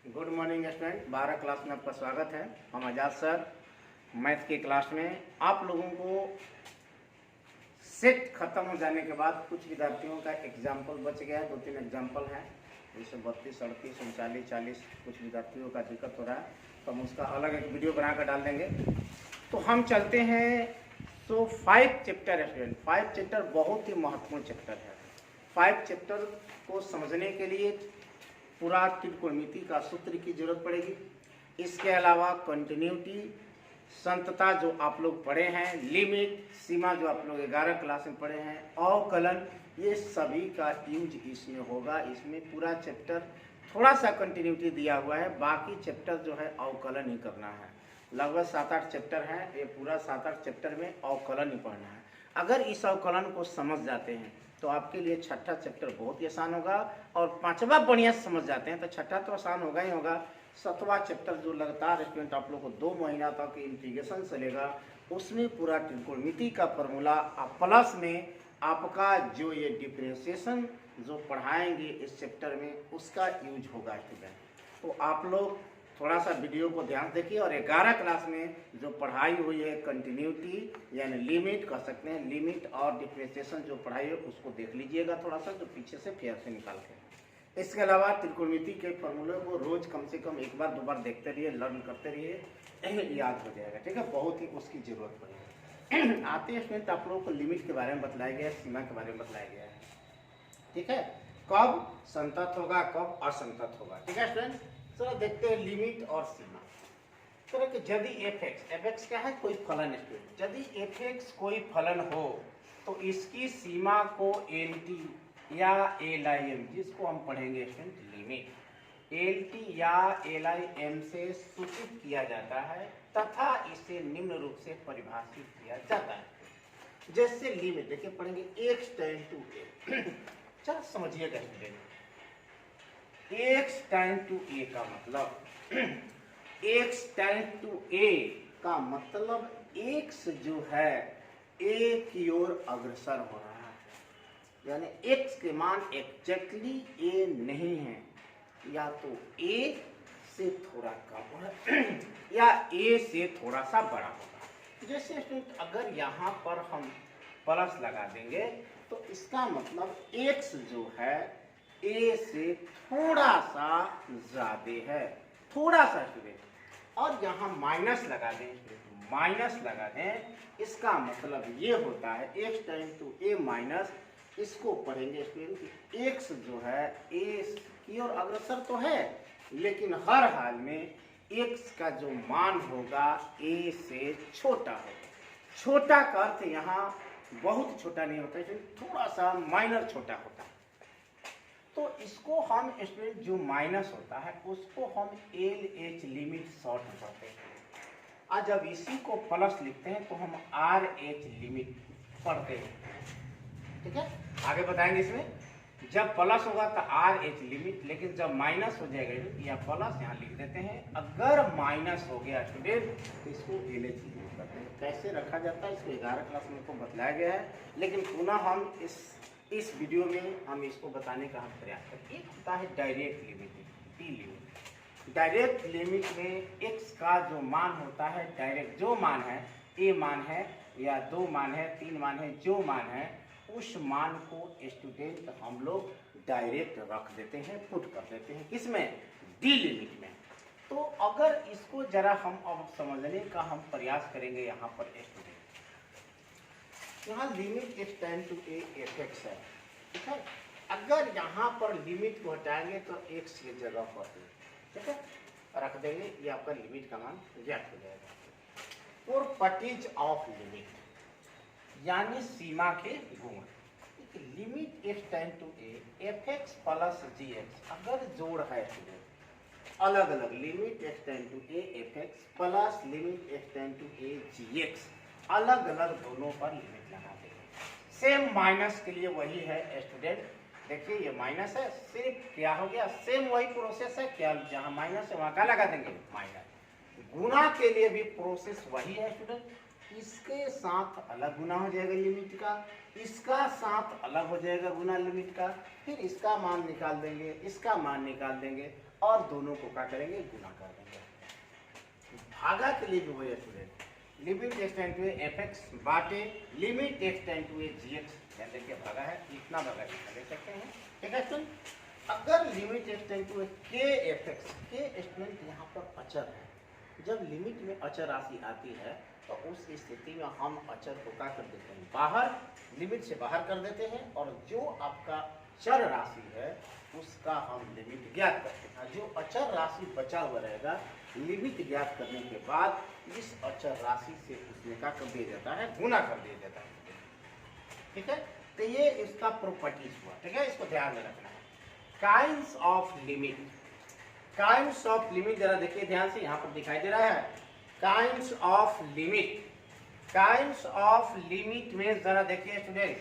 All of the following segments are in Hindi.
गुड मॉर्निंग स्टूडेंट, 12 क्लास में आपका स्वागत है। हम आजाद सर मैथ की क्लास में आप लोगों को सेट खत्म हो जाने के बाद कुछ विद्यार्थियों का एग्जाम्पल बच गया है। 2-3 एग्जाम्पल हैं, जैसे 32, 38, 39, 40 कुछ विद्यार्थियों का दिक्कत हो रहा है, तो हम उसका अलग एक वीडियो बनाकर डाल देंगे। तो हम चलते हैं। सो 5 चैप्टर है स्टूडेंट, 5 चैप्टर बहुत ही महत्वपूर्ण चैप्टर है। 5 चैप्टर को समझने के लिए पूरा त्रिकोणमिति का सूत्र की जरूरत पड़ेगी। इसके अलावा कंटिन्यूटी, संतता जो आप लोग पढ़े हैं, लिमिट, सीमा जो आप लोग 11 क्लास में पढ़े हैं, अवकलन, ये सभी का यूज इसमें होगा। इसमें पूरा चैप्टर थोड़ा सा कंटिन्यूटी दिया हुआ है, बाकी चैप्टर जो है अवकलन ही करना है। लगभग 7-8 चैप्टर हैं, ये पूरा 7-8 चैप्टर में अवकलन ही पढ़ना है। अगर इस अवकलन को समझ जाते हैं तो आपके लिए छठा चैप्टर बहुत ही आसान होगा, और 5वां बढ़िया समझ जाते हैं तो छठा तो आसान होगा ही होगा। 7वां चैप्टर जो लगातार स्टूडेंट आप लोग को 2 महीना तक इंटीग्रेशन चलेगा, उसमें पूरा त्रिकोणमिति का फॉर्मूला प्लस में आपका जो ये डिफरेंशिएशन जो पढ़ाएंगे इस चैप्टर में उसका यूज होगा स्टूडेंट। तो आप लोग थोड़ा सा वीडियो को ध्यान देखिए, और 11 क्लास में जो पढ़ाई हुई है कंटिन्यूटी यानी लिमिट कह सकते हैं, लिमिट और डिफरेंशिएशन जो पढ़ाई है उसको देख लीजिएगा थोड़ा सा, जो पीछे से फेयर से निकाल के। इसके अलावा त्रिकोणमिति के फॉर्मूले को रोज कम से कम 1 बार 2 बार देखते रहिए, लर्न करते रहिए, याद हो जाएगा। ठीक है, बहुत ही उसकी जरूरत पड़ेगी। आते हैं स्टूडेंट, आप लोगों को लिमिट के बारे में बतलाया गया है, सीमा के बारे में बतलाया गया है। ठीक है, कब संतत होगा, कब असंतत होगा। ठीक है स्टूडेंट, चलो देखते हैं लिमिट और सीमा। तो यदि एफ क्या है, कोई फलन है। यदि एफ कोई फलन हो तो इसकी सीमा को एल टी या एल आई एम, जिसको हम पढ़ेंगे स्टूडेंट लिमिट, एल टी या एल आई एम से सूचित किया जाता है तथा इसे निम्न रूप से परिभाषित किया जाता है। जैसे लिमिट देखिए पढ़ेंगे x टेंड टू a। चलो समझिएगा student, x tend to a का मतलब x टेंड टू a का मतलब x जो है a की ओर अग्रसर हो रहा है, यानी x के मान एग्जैक्टली a नहीं है, या तो a से थोड़ा कम है या a से थोड़ा सा बड़ा होगा। जैसे स्टूडेंट अगर यहाँ पर हम प्लस लगा देंगे तो इसका मतलब x जो है a से थोड़ा सा ज्यादा है, थोड़ा सा स्टूडेंट, और यहाँ माइनस लगा दें, माइनस लगा दें, इसका मतलब ये होता है x time to a minus, इसको पढ़ेंगे स्टूडेंट x जो है a की ओर अग्रसर तो है, लेकिन हर हाल में x का जो मान होगा a से छोटा होगा। छोटा का अर्थ यहाँ बहुत छोटा नहीं होता है, थोड़ा सा माइनर छोटा होता है। तो इसको हम स्टूडेंट जो माइनस होता है उसको हम एल एच लिमिट शॉर्ट में पढ़ते हैं, और जब इसी को प्लस लिखते हैं तो हम आर एच लिमिट पढ़ते हैं। ठीक है, आगे बताएंगे। इसमें जब प्लस होगा तो आर एच लिमिट, लेकिन जब माइनस हो जाएगा या प्लस यहाँ लिख देते हैं। अगर माइनस हो गया स्टूडेंट तो इसको एल एच लिमिट करते हैं। कैसे रखा जाता है इसको 11 क्लास में को बताया गया है, लेकिन पुनः हम इस वीडियो में हम इसको बताने का हम प्रयास करते हैं। एक होता है direct limit, D limit. Direct limit में x का जो मान होता है, डायरेक्ट जो मान है, a मान है या 2 मान है, 3 मान है, जो मान है उस मान को स्टूडेंट हम लोग डायरेक्ट रख देते हैं, पुट कर देते हैं। किसमें? डी लिमिट में। तो अगर इसको जरा हम अब समझने का हम प्रयास करेंगे यहाँ पर स्टूडेंट, यहाँ limit x tend to a fx है। ठीक है, अगर यहाँ पर लिमिट को हटाएंगे तो x की जगह पर ठीक है रख देंगे, ये आपका लिमिट का मान ज्ञात हो जाएगा। और प्रॉपर्टीज ऑफ लिमिट यानी सीमा के गुण। Limit x tend to a fx plus gx, अगर जोड़ है अलग अलग limit x tend to a fx plus limit x tend to a gx, अलग अलग दोनों पर लिमिट लगा देंगे। सेम माइनस के लिए वही है स्टूडेंट, देखिए ये माइनस है, सिर्फ क्या हो गया, सेम वही प्रोसेस है, क्या जहां माइनस है वहां क्या लगा देंगे, माइनस। गुणा के लिए भी प्रोसेस वही है स्टूडेंट, इसके साथ अलग गुना हो जाएगा लिमिट का, इसका साथ अलग हो जाएगा गुना लिमिट का, फिर इसका मान निकाल देंगे, इसका मान निकाल देंगे, और दोनों को क्या करेंगे, गुना कर देंगे। भागा के लिए भी वही student, limit x tend to F X बाटे limit x tend to G X, यानी देखिए भागा है, इतना भागा इतना ले सकते हैं, ठीक है स्टूडेंट। अगर लिमिट x टेंड टू के एफ एक्स, के स्टूडेंट यहाँ पर अचर है, जब लिमिट में अचर राशि आती है तो उस स्थिति में हम अचर को क्या कर देते हैं, बाहर, लिमिट से बाहर कर देते हैं, और जो आपका चर राशि है उसका हम लिमिट ज्ञात करते हैं। जो अचर राशि बचा हुआ रहेगा, लिमिट ज्ञात करने के बाद इस अचर राशि से उसमें क्या कर दिया जाता है, गुना कर दिया जाता है, ठीक है। तो ये इसका प्रॉपर्टीज हुआ, ठीक है, इसको ध्यान में रखना है। Kinds of limit, kinds of limit जरा देखिए ध्यान से, यहाँ पर दिखाई दे रहा है kinds of limit. Kinds of limit में जरा देखिए स्टूडेंट,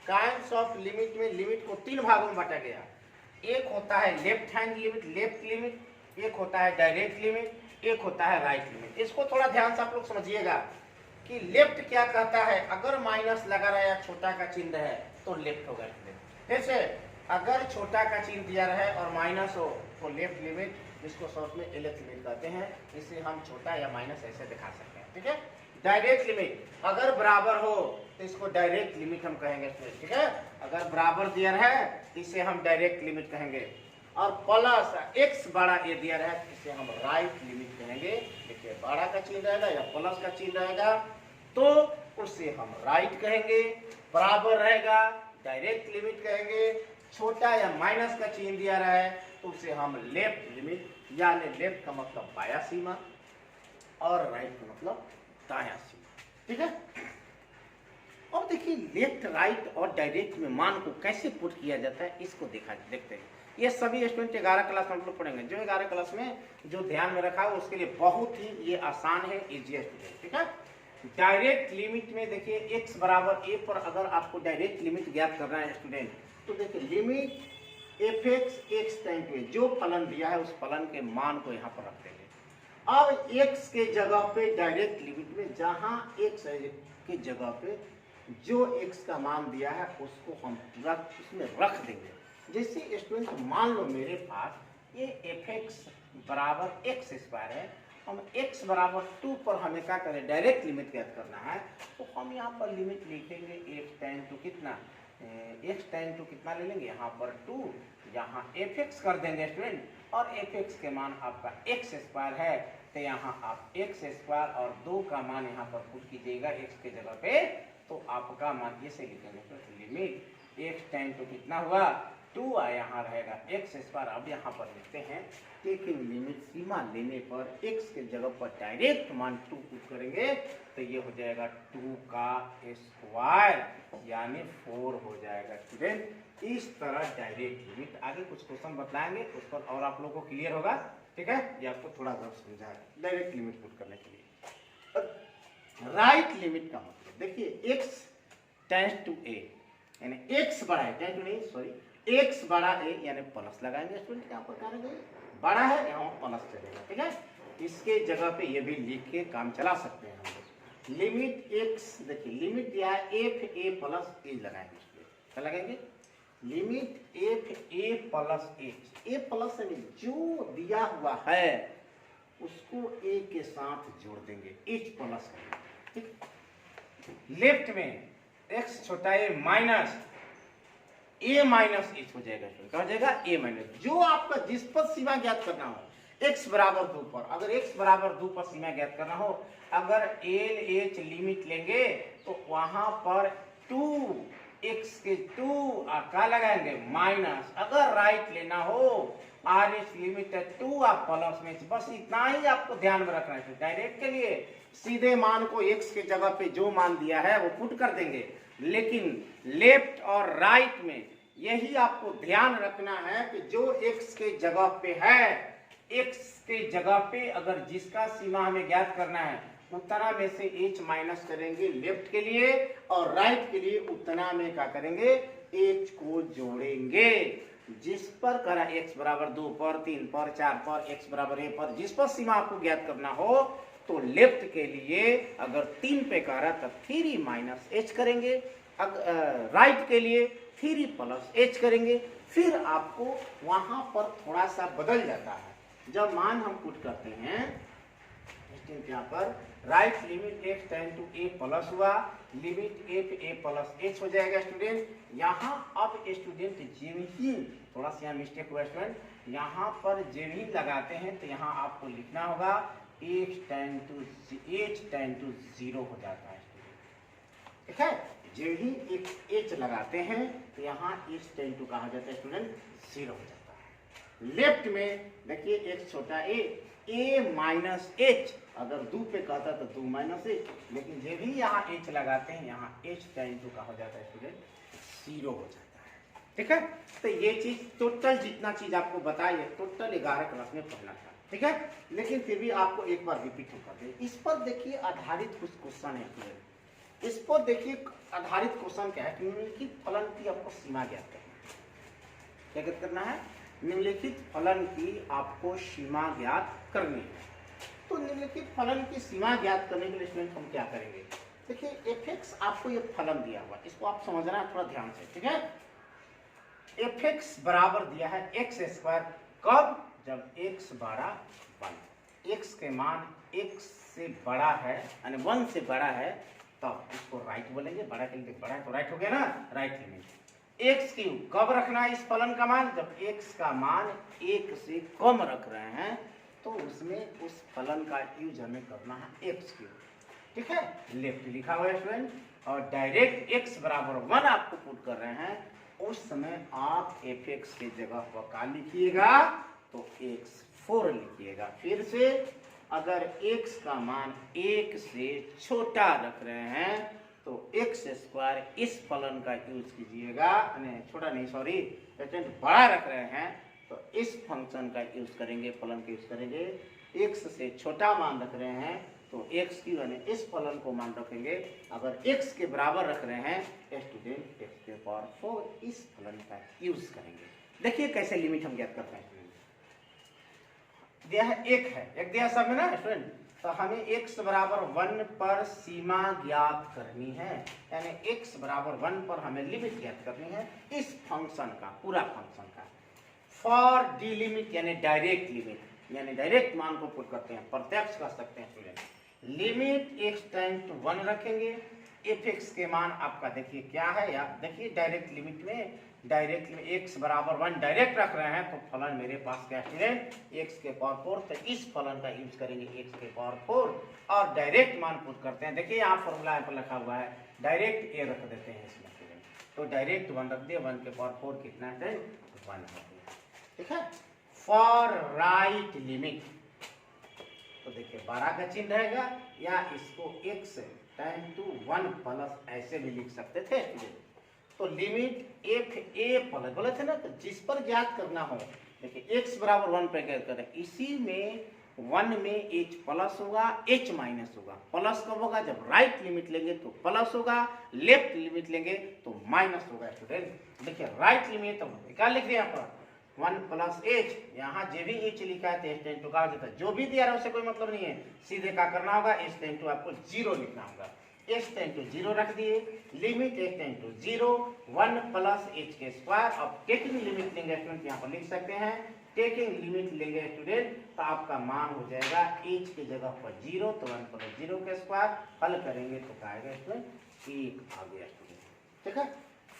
काइंड्स ऑफ लिमिट में लिमिट को तीन भागों में बांटा गया। एक होता है left hand limit, left limit, एक होता है डायरेक्ट लिमिट, एक होता है राइट लिमिट। इसको थोड़ा ध्यान से आप लोग समझिएगा कि लेफ्ट क्या कहता है, अगर माइनस लगा रहा है, छोटा का चिन्ह है तो लेफ्ट होगा। जैसे अगर छोटा का चिन्ह दिया रहे और माइनस हो तो लेफ्ट लिमिट, जिसको शॉर्ट में एलएफ लिमिट कहते हैं, इसे हम छोटा या माइनस ऐसे दिखा सकते हैं, ठीक है। डायरेक्ट लिमिट अगर बराबर हो तो इसको डायरेक्ट लिमिट हम कहेंगे, ठीक है। अगर बराबर दिया है इसे हम डायरेक्ट लिमिट कहेंगे, और प्लस x बड़ा ये दिया रहा है इसे हम राइट लिमिट कहेंगे। देखिए बड़ा का चिन्ह रहेगा या प्लस का चिन्ह रहेगा तो उसे हम राइट कहेंगे, बराबर रहेगा डायरेक्ट लिमिट कहेंगे, छोटा या माइनस का चिन्ह दिया रहा है तो उसे हम लेफ्ट लिमिट, यानी लेफ्ट का मतलब बाया सीमा और राइट का मतलब दाया सीमा, ठीक है। और देखिए लेफ्ट, राइट और डायरेक्ट में मान को कैसे पुट किया जाता है इसको देखते हैं। ये सभी स्टूडेंट 11 क्लास में हम लोग पढ़ेंगे। जो 11 क्लास में जो ध्यान में रखा है उसके लिए बहुत ही ये आसान है, इजी है स्टूडेंट, ठीक है। डायरेक्ट लिमिट में देखिए x बराबर a पर अगर आपको डायरेक्ट लिमिट ज्ञात करना है स्टूडेंट, तो देखिए limit F x x time पे जो फलन दिया है उस फलन के मान को यहाँ पर रख देंगे। अब x के जगह पे डायरेक्ट लिमिट में जहाँ x के जगह पे जो x का मान दिया है उसको हम उसमें रख देंगे। जैसे स्टूडेंट मान लो मेरे पास ये एफ एक्स बराबर एक्स स्क्वायर है, हम x बराबर 2 पर हमें क्या करें, डायरेक्ट लिमिट ज्ञात करना है, तो हम यहाँ पर लिमिट लिखेंगे x टेन टू कितना, x टेन टू कितना ले लेंगे यहाँ पर 2, यहाँ एफ एक्स कर देंगे स्टूडेंट, और एफ एक्स के मान आपका एक्स स्क्वायर है तो यहाँ आप एक्स स्क्वायर और 2 का मान यहाँ पर पुट कीजिएगा x के जगह पे, तो आपका मान ये से लिखेंगे लिमिट x टेन टू कितना हुआ 2, यहाँ रहेगा एक्स स्क्वायर। अब यहाँ पर लिखते हैं टेकिंग लिमिट, सीमा लेने पर x के जगह पर डायरेक्ट मान 2 पुट करेंगे तो ये हो जाएगा 2 का स्क्वायर यानी 4 हो जाएगा स्टूडेंट। इस तरह डायरेक्ट लिमिट, आगे कुछ क्वेश्चन बताएंगे उस पर और आप लोगों को क्लियर होगा, ठीक है। ये आपको थोड़ा सा समझा है डायरेक्ट लिमिट पुट करने के लिए। राइट लिमिट का मतलब देखिए x टेंड्स टू a, यानी x बड़ा है, टेंड टू नहीं सॉरी, x बड़ा a यानी प्लस लगाएंगे स्टूडेंट, यहाँ पर करेंगे बड़ा है यहाँ प्लस चलेगा, ठीक है। इसके जगह पे ये भी लिख के काम चला सकते हैं हम लोग। लिमिट x देखिए लिमिट दिया है एफ ए प्लस ए लगाएंगे, क्या लगाएंगे, limit F A plus H, A plus जो दिया हुआ है उसको a के साथ जोड़ देंगे, h प्लस, ठीक। लेफ्ट में x छोटा a minus a minus H हो जाएगा, क्या हो जाएगा a माइनस, जो आपका जिस पर सीमा ज्ञात करना हो x बराबर 2 पर, अगर x बराबर 2 पर सीमा ज्ञात करना हो, अगर एल एच लिमिट लेंगे तो वहां पर 2x के 2 क्या लगाएंगे माइनस, अगर राइट लेना हो आर एच लिमिट है 2 आप प्लस में, बस इतना ही आपको ध्यान में रखना है। डायरेक्ट के लिए सीधे मान को x के जगह पे जो मान दिया है वो पुट कर देंगे, लेकिन लेफ्ट और राइट में यही आपको ध्यान रखना है कि जो x के जगह पे है, x के जगह पे अगर जिसका सीमा हमें ज्ञात करना है उतना में से h माइनस करेंगे लेफ्ट के लिए, और राइट के लिए उतना में क्या करेंगे h को जोड़ेंगे। जिस पर करा x बराबर 2 पर 3 पर 4 पर x बराबर a पर जिस पर सीमा आपको ज्ञात करना हो, तो लेफ्ट के लिए अगर 3 पे करा तब 3 माइनस h करेंगे, राइट के लिए 3 प्लस h करेंगे, फिर आपको वहां पर थोड़ा सा बदल जाता है। जब मान हम पुट करते हैं यहाँ पर right limit x tend to a plus हुआ, limit f a plus h हो जाएगा स्टूडेंट। यहाँ अब स्टूडेंट जब ही थोड़ा सा यहाँ मिस्टेक हुआ स्टूडेंट, यहाँ पर जब ही लगाते हैं तो यहाँ आपको लिखना होगा h टेंड टू 0 हो जाता है स्टूडेंट, ठीक है। जब ही एक h लगाते हैं तो यहाँ h टेंड टू कहाँ हो जाता है स्टूडेंट 0 हो जाता है। लेफ्ट में देखिए x छोटा a माइनस h, अगर 2 पे कहता तो 2 माइनस h, लेकिन जब भी यहाँ h लगाते हैं यहाँ h टेंड टू का हो जाता है स्टूडेंट 0 हो जाता है, ठीक है। तो ये चीज टोटल जितना चीज आपको बताइए टोटल 11 क्लास में पढ़ना था, ठीक है। लेकिन फिर भी आपको एक बार रिपीट कर दे। इस पर देखिए आधारित कुछ क्वेश्चन है, इस पर देखिए आधारित क्वेश्चन क्या है, निम्नलिखित फलन की आपको सीमा ज्ञात करना है। क्या करना है? निम्नलिखित फलन की आपको सीमा ज्ञात करनी है। तो निम्नलिखित फलन की सीमा ज्ञात करने के लिए स्टूडेंट हम क्या करेंगे? देखिए f(x) आपको ये फलन दिया हुआ, इसको आप समझना है थोड़ा ध्यान से, ठीक है। f(x) बराबर दिया है x², कब? जब x बड़ा 1, x के मान x से बड़ा है यानी 1 से बड़ा है तब इसको राइट बोलेंगे। बड़ा के लिए बड़ा है तो राइट हो गया ना, राइट लिमिट। x³ कब रखना है इस फलन का मान? जब x का मान 1 से कम रख रहे हैं तो उसमें उस फलन का यूज हमें करना है x³, ठीक है। लेफ्ट लिखा हुआ है स्टूडेंट, और डायरेक्ट x बराबर 1 आपको पुट कर रहे हैं, उस समय आप f(x) की जगह पर क्या लिखिएगा? तो x4 लिखिएगा। फिर से अगर x का मान 1 से छोटा रख रहे हैं तो x² इस फलन का यूज कीजिएगा, छोटा नहीं सॉरी बड़ा रख रहे हैं तो इस फंक्शन का यूज करेंगे, फलन का यूज करेंगे। x से छोटा मान रख रहे हैं तो x³ यानी इस फलन को मान रखेंगे। अगर x के बराबर रख रहे हैं स्टूडेंट x⁴ इस फलन का यूज करेंगे। देखिए कैसे लिमिट हम ज्ञात करते हैं। दिया है एक दिया सब में ना स्टूडेंट, तो हमें x बराबर 1 पर सीमा ज्ञात करनी है, यानी x बराबर 1 पर हमें लिमिट ज्ञात करनी है इस फंक्शन का, पूरा फंक्शन का। फॉर डी लिमिट यानी डायरेक्ट लिमिट, यानी डायरेक्ट मान को पुट करते हैं, प्रत्यक्ष कर सकते हैं student. Limit x tend to 1 रखेंगे, f(x) के मान आपका देखिए क्या है, या देखिए डायरेक्ट लिमिट में x बराबर 1 डायरेक्ट रख रहे हैं तो फलन मेरे पास क्या स्टूडेंट x⁴, तो इस फलन का यूज करेंगे x⁴ और डायरेक्ट मान पुट करते हैं। देखिए यहाँ फॉर्मूला पर लिखा हुआ है, डायरेक्ट a रख देते हैं इसमें स्टूडेंट, तो डायरेक्ट 1 रख दिए, 1⁴ कितना है 1 हो गया, ठीक है। फॉर राइट लिमिट तो देखिए 12 का चिन्ह रहेगा, या इसको x टेंड टू 1 प्लस ऐसे भी लिख सकते थे। तो लिमिट f(a) बोले थे ना, तो जिस पर ज्ञात करना हो, देखिए x बराबर 1 पर ज्ञात करें, इसी में 1 में h प्लस होगा h माइनस होगा। प्लस कब होगा? जब राइट लिमिट लेंगे तो प्लस होगा, लेफ्ट लिमिट लेंगे तो माइनस होगा स्टूडेंट। देखिए राइट लिमिट तो क्या लिख दिया यहाँ पर 1 प्लस h, यहाँ जो भी h लिखा है तो h टेंड टू का हो जाता है, जो भी दिया है उससे कोई मतलब नहीं है, सीधे क्या करना होगा h टेंड टू आपको 0 लिखना होगा। h टेंड टू 0 रख दिए, limit h tends to 0 1 plus h²। अब टेकिंग लिमिट लेंगे स्टूडेंट, यहाँ पर लिख सकते हैं टेकिंग लिमिट लेंगे स्टूडेंट तो आपका मान हो जाएगा h की जगह पर 0 तो 1 प्लस 0², हल करेंगे तो क्या आएगा स्टूडेंट 1 आ गया स्टूडेंट, ठीक है।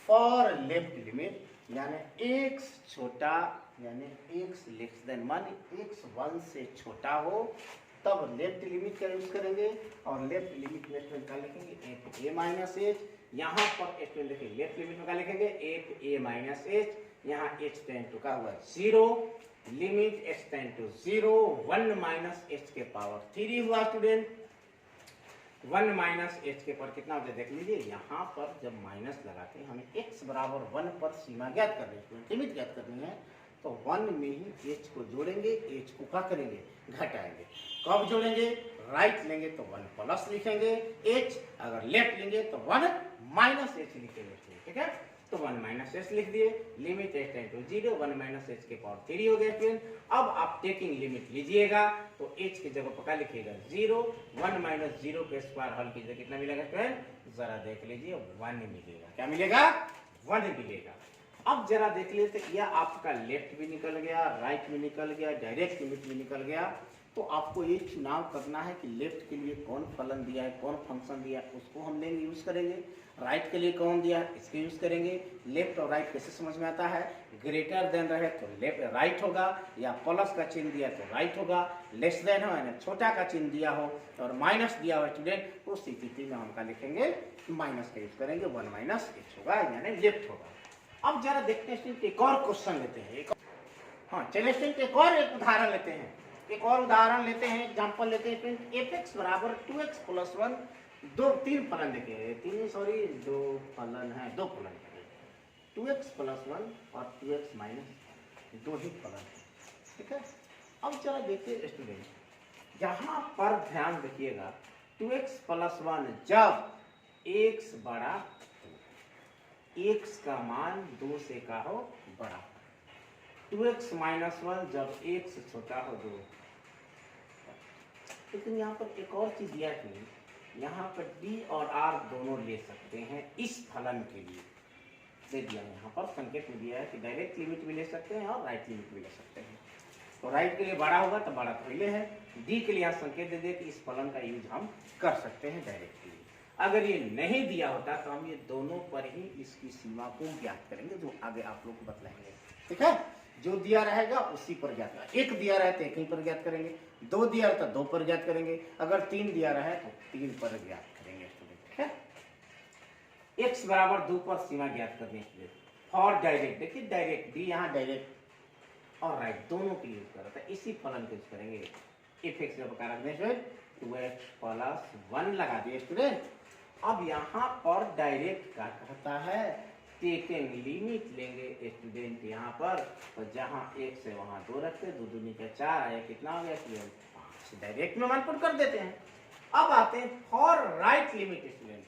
फॉर लेफ्ट लिमिट यानी x छोटा यानी x <1 x 1 से छोटा हो तब लेफ्ट लिमिट का यूज करेंगे, और लेफ्ट लिमिट में स्टूडेंट क्या लिखेंगे f(a) माइनस h। यहाँ पर स्टूडेंट देखिए लेफ्ट लिमिट में क्या लिखेंगे f(a) माइनस h, यहाँ h टेंड टू का हुआ 0, limit h tends to 0 1 minus h⁴ हुआ स्टूडेंट। 1 माइनस h⁴ कितना होता है देख लीजिए, यहाँ पर जब माइनस लगाते हैं हमें x बराबर 1 पर सीमा ज्ञात करनी है, लिमिट ज्ञात करनी है, तो 1 में ही h को जोड़ेंगे, h को क्या करेंगे घटाएंगे। कब जोड़ेंगे? राइट लेंगे तो 1 प्लस लिखेंगे h, अगर लेफ्ट लेंगे तो 1 माइनस h लिखेंगे, ठीक है। तो 1 माइनस h लिख दिए, limit h tends to 0 1 minus h⁴ हो गया स्टूडेंट। अब आप टेकिंग लिमिट लीजिएगा तो h की जगह पर क्या लिखिएगा 0, 1 माइनस 0² हल कीजिए, कितना मिलेगा स्टूडेंट? जरा देख लीजिए 1 मिलेगा। क्या मिलेगा? 1 मिलेगा। अब जरा देख लेते, यह आपका लेफ्ट भी निकल गया, राइट भी निकल गया, डायरेक्ट लिमिट भी निकल गया। तो आपको ये चुनाव करना है कि लेफ्ट के लिए कौन फलन दिया है, कौन फंक्शन दिया है, उसको हम लेंगे, यूज करेंगे। राइट के लिए कौन दिया है, इसके यूज करेंगे। लेफ्ट और राइट कैसे समझ में आता है, ग्रेटर देन रहे तो लेफ्ट राइट होगा, या प्लस का चिन्ह दिया तो राइट होगा, लेस देन हो यानी छोटा का चिन्ह दिया हो और माइनस दिया हो स्टूडेंट, उस स्थिति में हम क्या लिखेंगे, माइनस का यूज करेंगे, 1 माइनस x होगा यानी लेफ्ट होगा। अब जरा देखते हैं एक और क्वेश्चन लेते हैं, हाँ चलिए स्टूडेंट एक और एक उदाहरण लेते हैं, एक और उदाहरण लेते हैं, एग्जांपल लेते हैं फ्रेंड। fx बराबर 2x प्लस 1, तीन फलन देखिए, दो फलन है, दो फलन है, 2x प्लस 1 और 2x माइनस, दो ही फलन है, ठीक है। अब जरा देखिए स्टूडेंट, यहाँ पर ध्यान रखिएगा, 2x प्लस 1 जब x बड़ा, x का मान 2 से का हो बड़ा, 2x माइनस 1 जब 1 से छोटा हो 2। लेकिन यहाँ पर एक और चीज दिया है, यहाँ पर d और r दोनों ले सकते हैं इस फलन के लिए, दे दिया यहाँ पर संकेत में दिया है कि डायरेक्ट लिमिट भी ले सकते हैं और राइट लिमिट भी ले सकते हैं। तो राइट के लिए बड़ा होगा तो बड़ा पहले है, d के लिए यहाँ संकेत दे दिया कि इस फलन का यूज हम कर सकते हैं डायरेक्ट के लिए। अगर ये नहीं दिया होता तो हम ये दोनों पर ही इसकी सीमा को ज्ञात करेंगे, जो आगे आप लोग को बतलाएंगे, ठीक है। जो दिया रहेगा उसी पर ज्ञात करेंगे, एक दिया रहे तो एक ही पर ज्ञात करेंगे, दो दिया रहे तो दो पर ज्ञात करेंगे, अगर तीन दिया रहे तो तीन पर ज्ञात करेंगे, ठीक है। x बराबर 2 पर सीमा ज्ञात करनी है फॉर डायरेक्ट, देखिए डायरेक्ट डी यहाँ डायरेक्ट और राइट दोनों के लिए यूज कर रहा था, इसी फलन को यूज करेंगे। fx का प्रकार रखने से 2x प्लस 1 लगा दिए स्टूडेंट। अब यहाँ पर डायरेक्ट क्या कहता है, टेकिंग लिमिट लेंगे स्टूडेंट यहाँ पर, और जहाँ 1 से वहाँ 2 रखते, 2 दूनी का 4 आया, कितना हो गया स्टूडेंट 5, डायरेक्ट में 1 पुट कर देते हैं। अब आते हैं फॉर राइट लिमिट स्टूडेंट,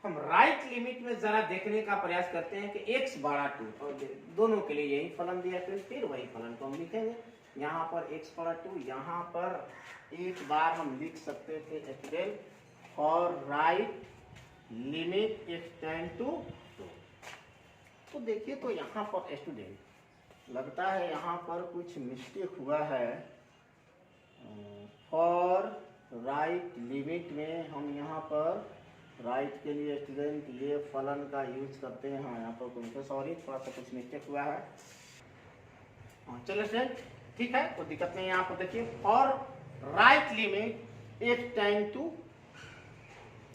हम राइट लिमिट में जरा देखने का प्रयास करते हैं कि x बड़ा 2, और दोनों के लिए यही फलन दिया, फिर वही फलन को हम लिखेंगे। यहाँ पर x बड़ा 2, यहाँ पर एक बार हम लिख सकते थे student for right limit x tend to 2। तो देखिए, तो यहाँ पर स्टूडेंट लगता है यहाँ पर कुछ मिस्टेक हुआ है। फॉर राइट लिमिट में हम यहाँ पर राइट के लिए स्टूडेंट ये फलन का यूज करते हैं, हाँ यहाँ पर कुछ सॉरी थोड़ा सा कुछ मिस्टेक हुआ है। हाँ चलो स्टूडेंट ठीक है, कोई दिक्कत नहीं। यहाँ पर देखिए for right limit x tend to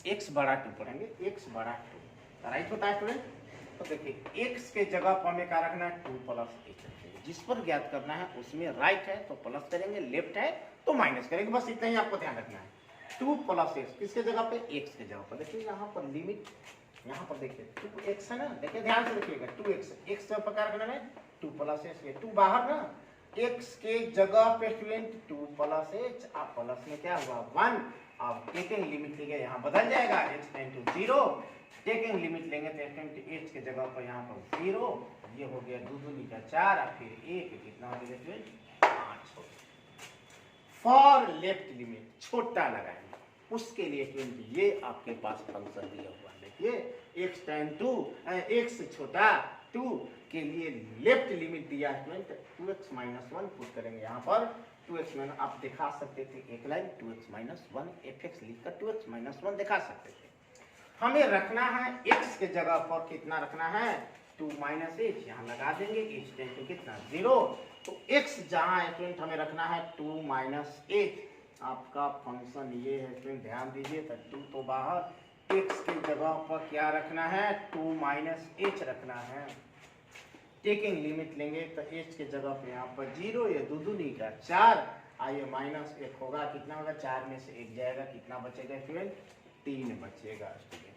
x बड़ा 2 पढ़ेंगे, x बड़ा 2 राइट होता है स्टूडेंट। तो देखिए x के जगह पर हमें क्या रखना है 2 प्लस h रखेंगे, जिस पर ज्ञात करना है उसमें राइट है तो प्लस करेंगे, लेफ्ट है तो माइनस करेंगे, बस इतना ही आपको ध्यान रखना है। 2 प्लस x किसके जगह पे, x के जगह पर। देखिए यहाँ पर लिमिट, यहाँ पर देखिए 2x है ना, देखिए ध्यान से देखिएगा 2x, x से क्या रखना है 2 प्लस h, ये 2 बाहर ना, x के जगह पे स्टूडेंट 2 प्लस h, आप प्लस में क्या हुआ 1, आप टेकिंग लिमिट लेंगे यहाँ बदल जाएगा h tends to 0, taking limit लेंगे तो h के जगह पर यहाँ पर 0, ये हो गया 2 दूनी का 4 और फिर 1, कितना हो गया स्टूडेंट 5 हो गया। फॉर लेफ्ट लिमिट छोटा लगाएंगे, उसके लिए स्टूडेंट ये आपके पास फंक्शन दिया हुआ है, देखिए x टेंड टू x से छोटा 2 के लिए लेफ्ट लिमिट दिया है स्टूडेंट 2x माइनस 1 पुट करेंगे यहाँ पर 2x माइनस, आप दिखा सकते थे एक लाइन 2x माइनस 1 fx लिखकर 2x माइनस 1 दिखा सकते थे। हमें रखना है x के जगह पर कितना रखना है 2 माइनस h, यहाँ लगा देंगे h टेंड टू कितना 0, तो x जहाँ स्टूडेंट हमें रखना है 2 माइनस h, आपका फंक्शन ये है स्टूडेंट ध्यान दीजिए, तो 2 तो बाहर, x के जगह पर क्या रखना है 2 माइनस h रखना है। टेकिंग लिमिट लेंगे तो h के जगह पे यहाँ पर 0, ये 2 दूनी का 4, आइए माइनस 1 होगा, कितना होगा 4 में से 1 जाएगा, कितना बचेगा स्टूडेंट 3 बचेगा स्टूडेंट।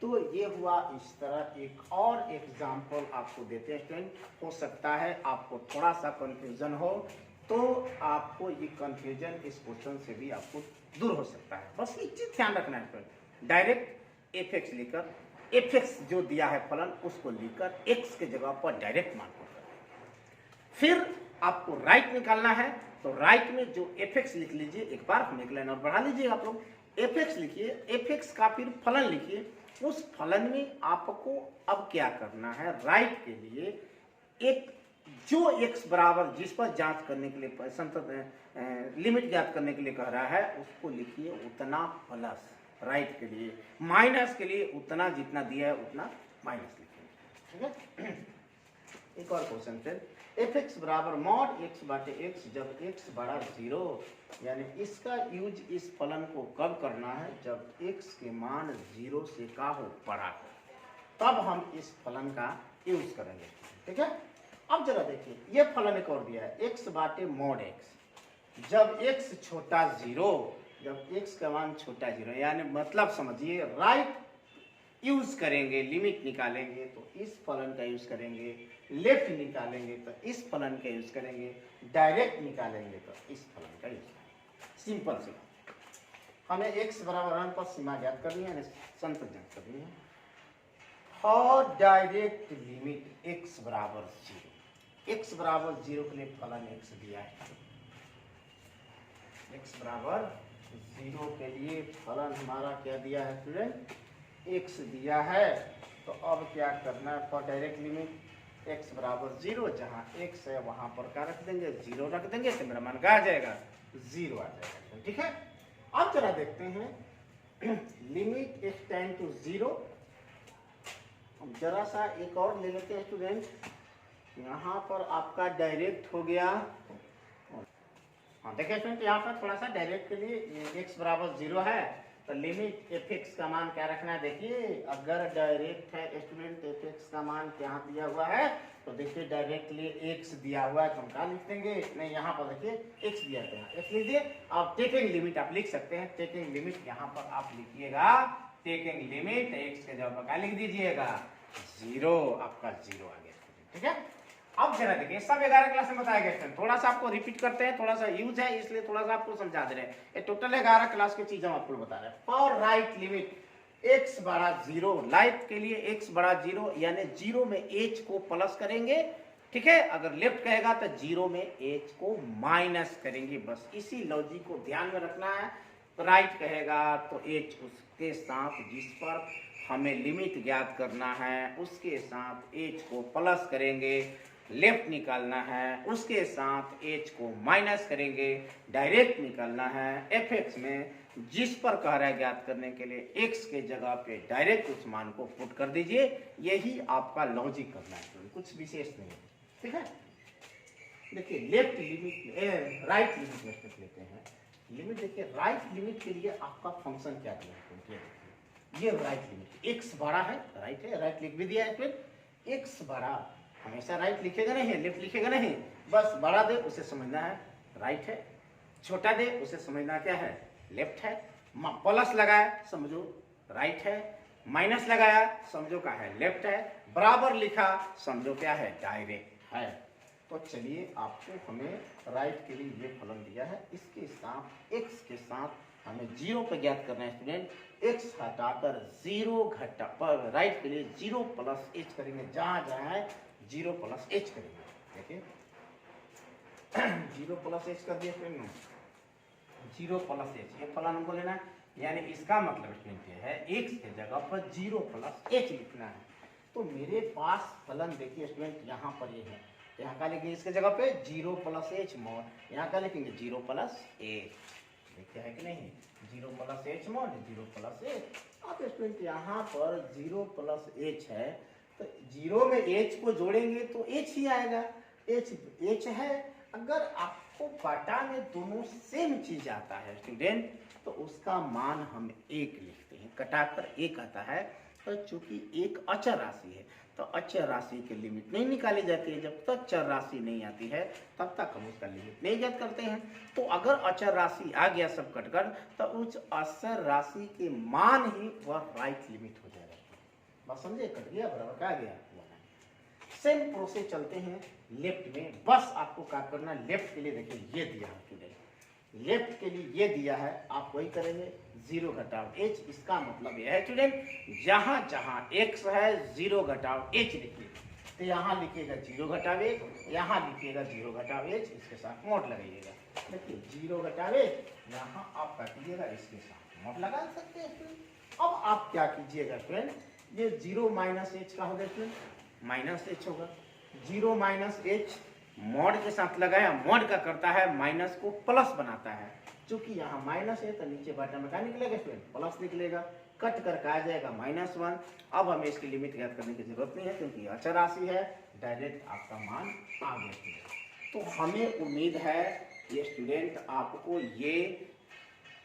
तो ये हुआ इस तरह। एक और एग्जाम्पल आपको देते हैं स्टूडेंट, हो सकता है आपको थोड़ा सा कंफ्यूजन हो, तो आपको ये कंफ्यूजन इस क्वेश्चन से भी आपको दूर हो सकता है। बस एक चीज ध्यान रखना है स्टूडेंट, डायरेक्ट fx लिखकर fx जो दिया है फलन उसको लिखकर x के जगह पर डायरेक्ट मान पुट करना। फिर आपको राइट निकालना है, तो राइट में जो fx लिख लीजिए, एक बार हम एक लाइन और बढ़ा लीजिए, आप लोग fx लिखिए, fx का फिर फलन लिखिए, उस फलन में आपको अब क्या करना है, राइट के लिए एक जो x बराबर जिस पर जांच करने के लिए लिमिट ज्ञात करने के लिए कह रहा है उसको लिखिए उतना प्लस, राइट के लिए माइनस के लिए उतना जितना दिया है उतना माइनस लिखिए। ठीक है, एक और क्वेश्चन फिर, fx बराबर मॉड x बाटे x जब x बड़ा 0, यानी इसका यूज इस फलन को कब करना है, जब x के मान 0 से का हो, बड़ा हो, तब हम इस फलन का यूज करेंगे। ठीक है, अब जरा देखिए ये फलन एक और दिया है, x बाटे मॉड x जब x छोटा 0, जब x का मान छोटा 0, यानी मतलब समझिए राइट यूज करेंगे, लिमिट निकालेंगे तो इस फलन का यूज करेंगे, लेफ्ट निकालेंगे तो इस फलन का यूज करेंगे, डायरेक्ट निकालेंगे तो इस फलन का यूज करेंगे। सिंपल सी हमें x बराबर अनंत पर सीमा ज्ञात करनी है, संतत ज्ञात करनी है। और डायरेक्ट लिमिट x बराबर 0, x बराबर 0 के लिए फलन x दिया है, x बराबर 0 के लिए फलन हमारा क्या दिया है स्टूडेंट, x दिया है। तो अब क्या करना है, फॉर डायरेक्ट लिमिट x बराबर 0, जहाँ x है वहां पर क्या रख देंगे, 0 रख देंगे, तो मेरा मान क्या आ जाएगा, 0 आ जाएगा। ठीक है, अब जरा देखते हैं लिमिट x टेंड टू 0। जरा सा एक और ले लेते हैं स्टूडेंट, यहाँ पर आपका डायरेक्ट हो गया, हाँ देखिए स्टूडेंट यहाँ पर थोड़ा सा डायरेक्ट के लिए x बराबर 0 है तो लिमिट fx का मान क्या रखना है, देखिए अगर डायरेक्ट है स्टूडेंट fx का मान यहाँ दिया हुआ है तो देखिए डायरेक्टली x दिया हुआ है तो हम क्या लिख देंगे, नहीं यहाँ पर देखिए x दिया है, x लिख दिए। अब टेकिंग लिमिट आप लिख सकते हैं, टेकिंग लिमिट यहाँ पर आप लिखिएगा, टेकिंग लिमिट x के जगह पर क्या लिख दीजिएगा, 0, आपका 0 आ गया। ठीक है, अब जरा देखिए सब 11 क्लास में बताया गया, थोड़ा सा आपको रिपीट करते हैं, थोड़ा सा यूज है इसलिए थोड़ा सा आपको समझा दे रहे हैं। ये टोटल 11 क्लास की चीज हम आपको बता रहे हैं। फॉर राइट लिमिट x बड़ा 0, राइट के लिए x बड़ा 0 यानी 0 में h को प्लस करेंगे। ठीक है, अगर लेफ्ट कहेगा तो 0 में h को माइनस करेंगे, बस इसी लॉजिक को ध्यान में रखना है। राइट कहेगा तो h उसके साथ जिस पर हमें लिमिट ज्ञात करना है उसके साथ h को प्लस करेंगे, लेफ्ट निकालना है उसके साथ h को माइनस करेंगे, डायरेक्ट निकालना है fx में जिस पर कह रहा है ज्ञात करने के लिए x के जगह पे डायरेक्ट उस मान को पुट कर दीजिए। यही आपका लॉजिक करना है, कुछ विशेष नहीं है। ठीक है, देखिए लेफ्ट लिमिट राइट लिमिट लेते हैं। लिमिट देखिए राइट लिमिट के लिए आपका फंक्शन क्या दिया है, ये राइट लिमिट x बड़ा है, राइट है, राइट लिख भी दिया है, फिर x बड़ा हमेशा राइट लिखेगा नहीं है, लेफ्ट लिखेगा नहीं, बस बड़ा दे उसे समझना है राइट है, छोटा दे उसे समझना क्या है, लेफ्ट है, प्लस लगाया समझो राइट है, माइनस लगाया समझो क्या है, लेफ्ट है, बराबर लिखा समझो क्या है, डायरेक्ट है। तो चलिए आपको हमें राइट के लिए ये फलन दिया है, इसके साथ x के साथ हमें 0 पे ज्ञात करना है स्टूडेंट, x हटाकर 0 घटा पर राइट के लिए 0 प्लस h करेंगे, जहां जहां है 0 प्लस h करेंगे। देखिए 0 प्लस h कर दिए फ्रेंड, 0 प्लस h ये फलन हमको लेना है, यानी इसका मतलब स्टूडेंट ये है x के जगह पर 0 प्लस h लिखना है। तो मेरे पास फलन देखिए स्टूडेंट यहाँ पर ये है, यहाँ का लिखेंगे इसके जगह पे 0 प्लस h मॉड, यहाँ का लिखेंगे 0 प्लस h, देखिए है कि नहीं, 0 plus h mod 0 plus h। अब स्टूडेंट यहाँ पर 0 प्लस h है तो 0 में h को जोड़ेंगे तो h ही आएगा, h है। अगर आपको बटा में दोनों सेम चीज आता है स्टूडेंट तो उसका मान हम 1 लिखते हैं, कटाकर 1 आता है। तो चूंकि एक अचर राशि है तो अचर राशि की लिमिट नहीं निकाली जाती है, जब तक चर राशि नहीं आती है तब तक हम उसका लिमिट नहीं ज्ञात करते हैं। तो अगर अचर राशि आ गया सब कटकर तो उस अचर राशि के मान ही वह राइट लिमिट हो जाएगा। बस समझे, कट गया बराबर क्या गया। सेम प्रोसेस चलते हैं लेफ्ट में, बस आपको क्या करना, लेफ्ट के लिए देखिए ये दिया है स्टूडेंट, लेफ्ट के लिए ये दिया है, आप वही करेंगे 0 घटाव h। इसका मतलब यह है स्टूडेंट जहां जहां x है 0 घटाव h लिखिए, तो यहाँ लिखिएगा 0 घटाव h, यहाँ लिखिएगा 0 घटाव h, इसके साथ मोड लगाइएगा। देखिए 0 घटाव h यहाँ आप काटिएगा, इसके साथ मोड लगा सकते हैं। अब आप क्या कीजिएगा फ्रेंड, ये 0 माइनस एच का होगा फ्रेंड, माइनस एच होगा। 0 माइनस एच मॉड के साथ लगाया, मॉड का करता है माइनस को प्लस बनाता है। चूंकि यहाँ माइनस है तो नीचे बटा में क्या निकलेगा फ्रेंड, प्लस निकलेगा। कट करके आ जाएगा -1। अब हमें इसकी लिमिट ज्ञात करने की जरूरत नहीं है क्योंकि अचर राशि है, डायरेक्ट आपका मान आ गया। तो हमें उम्मीद है ये स्टूडेंट आपको ये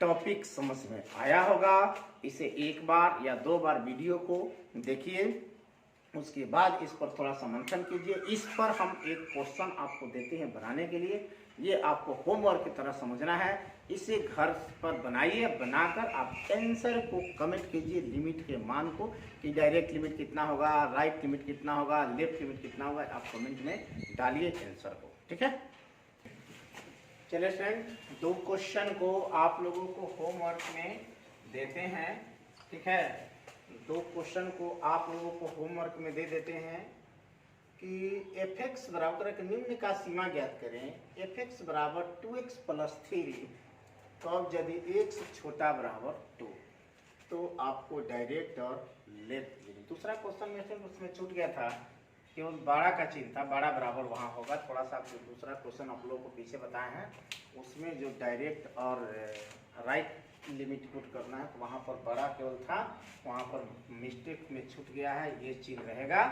टॉपिक समझ में आया होगा। इसे एक बार या 2 बार वीडियो को देखिए, उसके बाद इस पर थोड़ा सा मंथन कीजिए। इस पर हम एक क्वेश्चन आपको देते हैं बनाने के लिए, ये आपको होमवर्क की तरह समझना है। इसे घर पर बनाइए, बनाकर आप आंसर को कमेंट कीजिए, लिमिट के मान को, कि डायरेक्ट लिमिट कितना होगा, राइट लिमिट कितना होगा, लेफ्ट लिमिट कितना होगा, आप कमेंट में डालिए आंसर को, ठीक है। चलिए फ्रेंड, 2 क्वेश्चन को आप लोगों को होमवर्क में देते हैं, ठीक है। 2 क्वेश्चन को आप लोगों को होमवर्क में दे देते हैं कि f(x) बराबर निम्न का सीमा ज्ञात करें। f(x) बराबर 2x + 3, तो अब यदि x छोटा बराबर 2 तो आपको डायरेक्ट और लेफ्ट लिमिट। दूसरा क्वेश्चन में उसमें छूट गया था, केवल बड़ा का चिन्ह था, बड़ा बराबर वहाँ होगा। थोड़ा सा दूसरा क्वेश्चन आप लोगों को पीछे बताए हैं, उसमें जो डायरेक्ट और राइट लिमिट पुट करना है तो वहाँ पर बड़ा केवल था, वहाँ पर मिस्टेक में छूट गया है, ये चिन्ह रहेगा,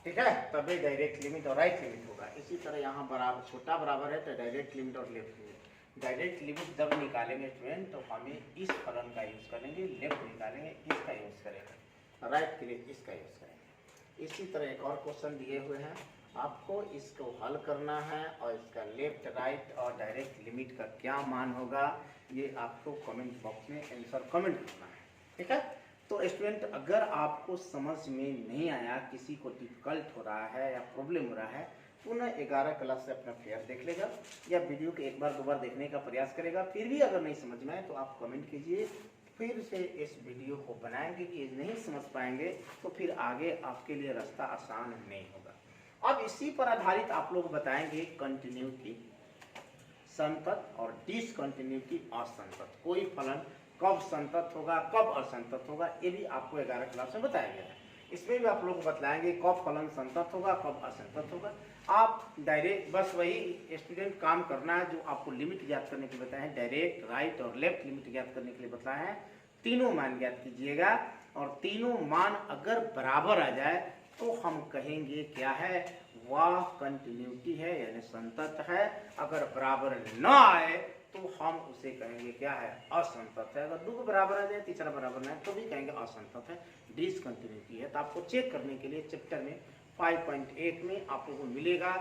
ठीक है। तभी डायरेक्ट लिमिट और राइट लिमिट होगा। इसी तरह यहाँ बराबर छोटा बराबर है तो डायरेक्ट लिमिट और लेफ्ट लिमिट। डायरेक्ट लिमिट जब निकालेंगे स्टूडेंट तो हमें इस फलन का यूज करेंगे, लेफ्ट निकालेंगे इसका यूज करेंगे, राइट के लिए इसका यूज करेंगे। इसी तरह एक और क्वेश्चन दिए हुए हैं, आपको इसको हल करना है और इसका लेफ्ट राइट और डायरेक्ट लिमिट का क्या मान होगा ये आपको कमेंट बॉक्स में आंसर कमेंट करना है, ठीक है। तो स्टूडेंट, अगर आपको समझ में नहीं आया, किसी को डिफिकल्ट हो रहा है या प्रॉब्लम हो रहा है, पुनः 11 क्लास से अपना फेयर देख लेगा या वीडियो को 1 बार 2 बार देखने का प्रयास करेगा। फिर भी अगर नहीं समझ में आए तो आप कमेंट कीजिए, फिर से इस वीडियो को बनाएंगे कि नहीं समझ पाएंगे तो फिर आगे आपके लिए रास्ता आसान नहीं होगा। अब इसी पर आधारित आप लोग बताएंगे कंटिन्यूटी, संतत और डिसकंटिन्यूटी असंतत। कोई फलन कब संतत होगा, कब असंतत होगा, ये भी आपको 11 क्लास में बताया गया है। इसमें भी आप लोग बतलाएंगे कब फलन संतत होगा, कब असंतत होगा। आप डायरेक्ट बस वही स्टूडेंट काम करना है जो आपको लिमिट ज्ञात करने के लिए बताए हैं, डायरेक्ट राइट और लेफ्ट लिमिट ज्ञात करने के लिए बताया है। तीनों मान ज्ञात कीजिएगा और तीनों मान अगर बराबर आ जाए तो हम कहेंगे क्या है, वह कंटिन्यूटी है यानी संतत है। अगर बराबर न आए तो हम उसे कहेंगे क्या है, असंतत है। अगर 2 बराबर आ जाए, तीसरा बराबर न आए तो भी कहेंगे असंतत है, डिसकंटिन्यूटी है। तो आपको चेक करने के लिए चैप्टर में 5.8 में आप लोगों को मिलेगा,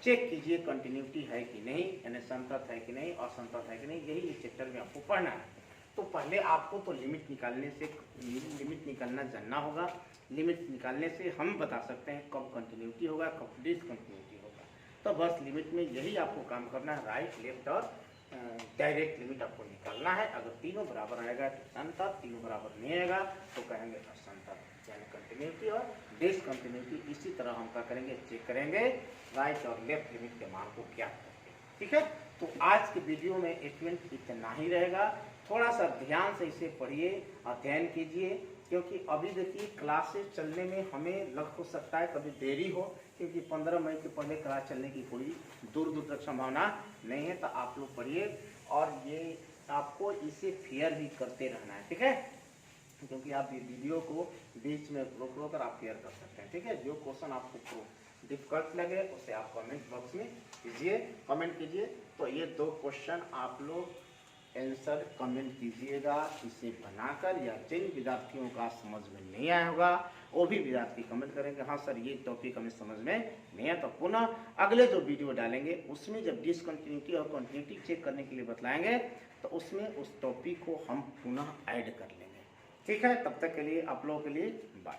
चेक कीजिए कंटिन्यूटी है कि नहीं, यानी संतत है कि नहीं, असंतत है कि नहीं, यही इस चैप्टर में आपको पढ़ना है। तो पहले आपको तो लिमिट निकालना जानना होगा। लिमिट निकालने से हम बता सकते हैं कब कंटिन्यूटी होगा, कब डिसकंटिन्यूटी होगा। तो बस लिमिट में यही आपको काम करना है, राइट लेफ्ट और डायरेक्ट लिमिट आपको निकालना है। अगर तीनों बराबर आएगा तो संतत, तीनों बराबर नहीं आएगा तो कहेंगे असंतत, यानी कंटिन्यूटी और डिसकंटिन्यूटी। इसी तरह हम क्या करेंगे, चेक करेंगे राइट और लेफ्ट लिमिट के मान को क्या करके, ठीक है। तो आज के वीडियो में स्टूडेंट इतना ही रहेगा। थोड़ा सा ध्यान से इसे पढ़िए, अध्ययन कीजिए, क्योंकि अभी देखिए क्लासेस चलने में हमें लग हो सकता है कभी देरी हो, क्योंकि 15 मई के पहले क्लास चलने की कोई दूर दूर तक संभावना नहीं है। तो आप लोग पढ़िए और ये आपको इसे फेयर भी करते रहना है, ठीक है। क्योंकि आप वीडियो को बीच में रोक कर आप फेयर कर सकते हैं, ठीक है। जो क्वेश्चन आपको डिफिकल्ट लगे उसे आप कमेंट बॉक्स में कीजिए, कमेंट कीजिए। तो ये 2 क्वेश्चन आप लोग आंसर कमेंट कीजिएगा इसे बनाकर, या जिन विद्यार्थियों का समझ में नहीं आया होगा वो भी विद्यार्थी कमेंट करेंगे हाँ सर ये टॉपिक हमें समझ में नहीं है। तो पुनः अगले जो वीडियो डालेंगे उसमें जब डिसकंटिन्यूटी और कंटिन्यूटी चेक करने के लिए बतलाएंगे तो उसमें उस टॉपिक को हम पुनः ऐड कर लेंगे, ठीक है। तब तक के लिए आप लोगों के लिए बाय।